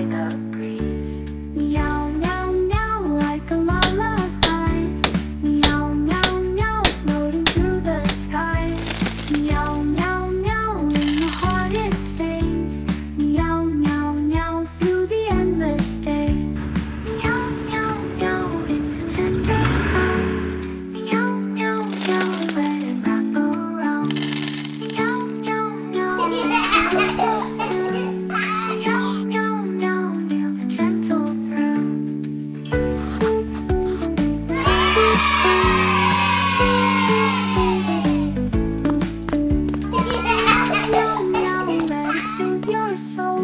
by the breeze. Meow, meow, meow, like a lullaby. Meow, meow, meow, floating through the sky. Meow, meow, meow, in the heart it stays. Meow, meow, meow, through the endless days. Meow, meow, meow, it's a tender sound. Meow, meow, meow, let it wrap around. Meow, meow, meow, meow, meow, meow, feel the gentle frown. Meow, meow, let it soothe your soul.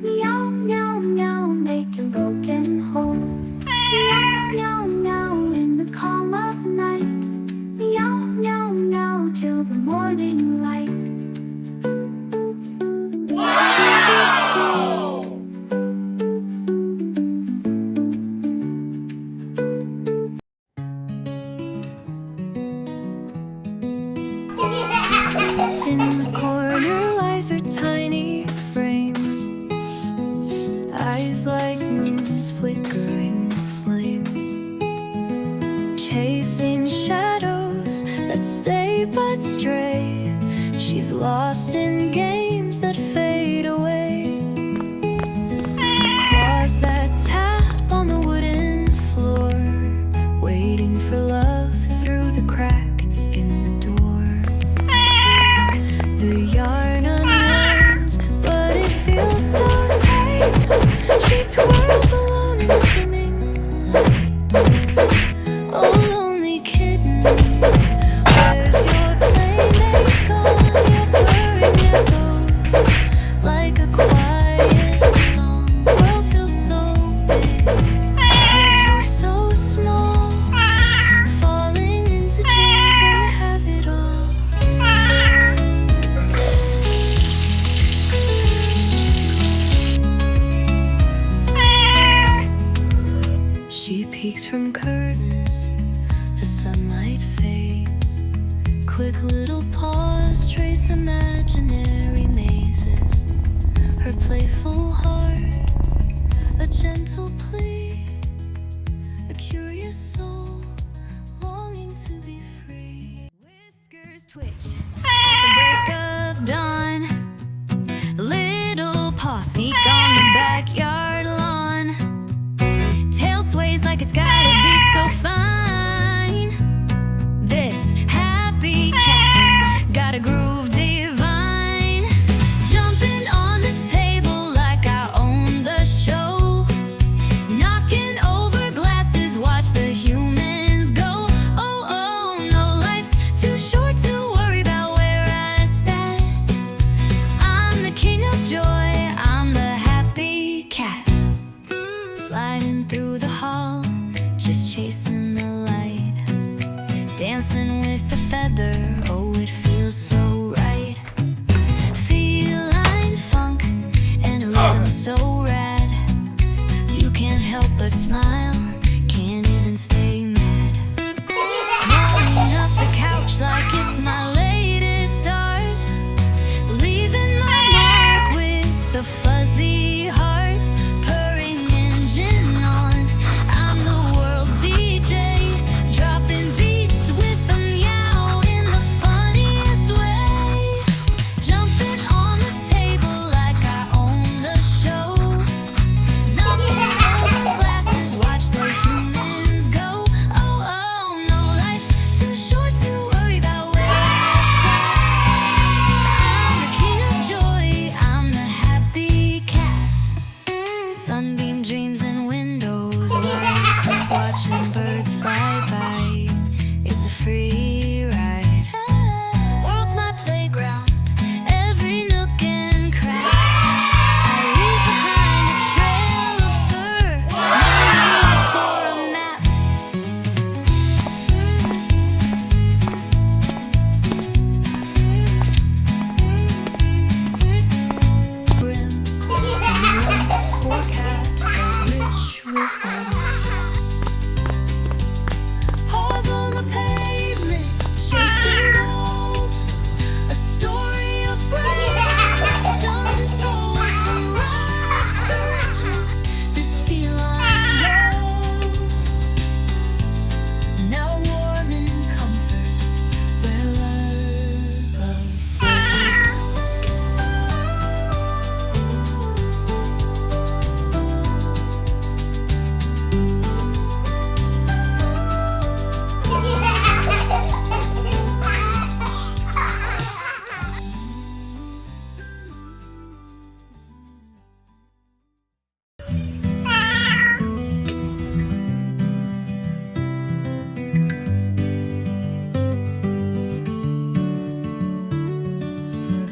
Meow, meow, meow, make your broken whole. Meow, meow, meow, in the calm of night. Meow, meow, meow, till the morning light. In the corner lies her tiny frame, eyes like moons flickering flame, chasing shadows that stay but stray. She's lost in games that fade away. Claws that tap on the wooden floor, waiting for love through the crack in the door. The yarn unwinds, but it feels so tight. She twirls alone in the dimming light. Oh, lonely kitten, where's your playmate gone? Your purring echoes like a quiet song. World feels so big, and you're so small. Falling into dreams where you have it all. She peeks from curtains, the sunlight fades. Quick little paws trace imaginary mazes. Her playful heart, a gentle plea, a curious soul longing to be free. Whiskers twitch at the break of dawn. Little paws sneak on the backyard lawn. Tail sways like it's got a beat so fine. This happy cat's got a groove divine. Jumping on the table like I own the show. Knocking over glasses, watch the humans go. Oh, oh, no, life's too short to worry about where I sat. I'm the king of joy, I'm the happy cat. Sliding through the hall, just chasing the light. Dancing with a feather, oh, it feels so right. Feline funk and a rhythm so rad. You can't help but smile, can't even stay mad. Crawling up the couch like it's my latest art. Leaving my mark with a fuzzy heart. Purring engine on, I'm the world's DJ. Dropping beats with a meow in the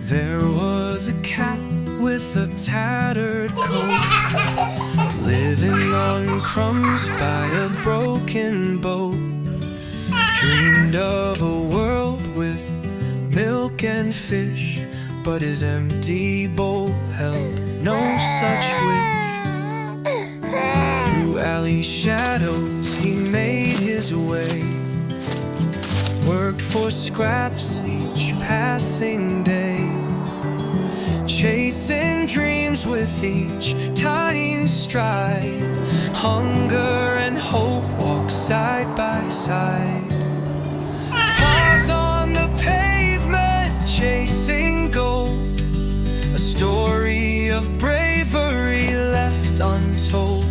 There was a cat with a tattered coat, living on crumbs by a broken boat. Dreamed of a world with milk and fish, but his empty bowl held no such wish. Through alley shadows he made his way, worked for scraps each passing day, chasing dreams with each tiny stride. Hunger and hope walk side by side. Paws on the pavement, chasing gold, a story of bravery left untold.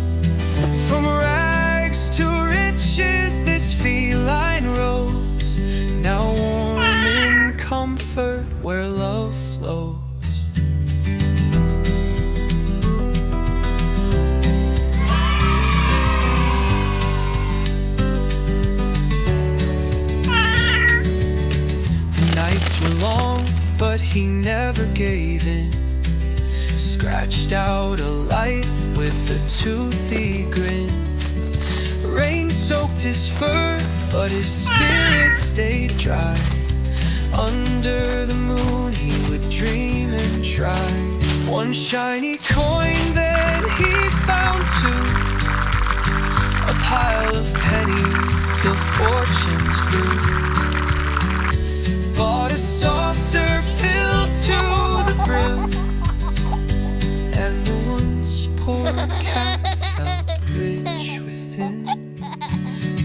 From rags to riches this feline rose, now warm in comfort where love flows. But he never gave in, scratched out a life with a toothy grin. Rain soaked his fur, but his spirit stayed dry. Under the moon he would dream and try. One shiny coin, then he found two, a pile of pennies till fortunes grew. Bought a saucer filled to the brim, and the once poor cat felt rich within.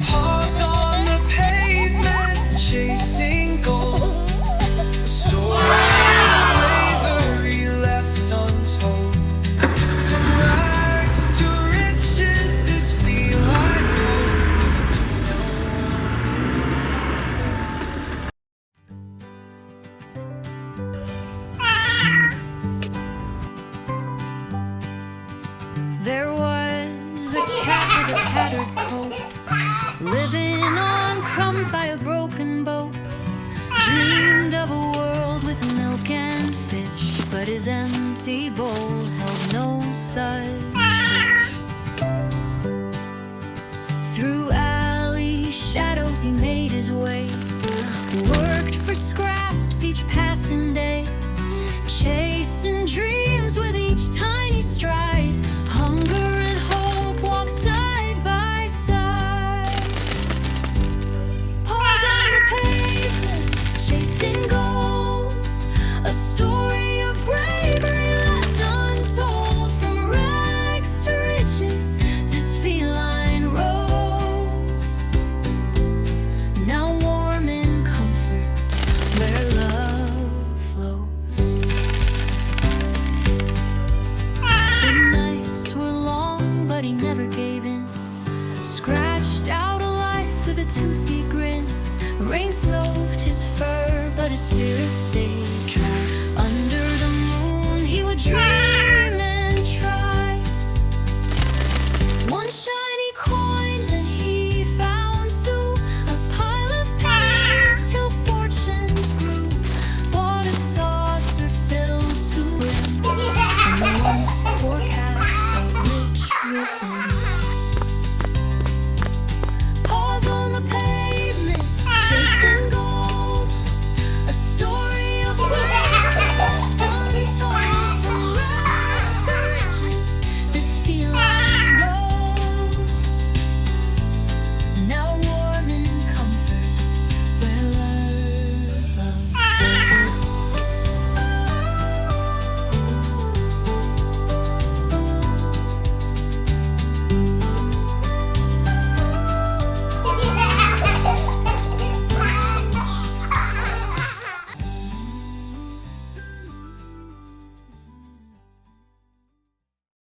Paws on the pavement, chasing gold, a story of bravery left untold. From rags to riches this feline There was a cat with a tattered coat, living on crumbs by a broken boat. Dreamed of a world with milk and fish, but his empty bowl held no such wish. Through alley shadows he made his way, worked for scraps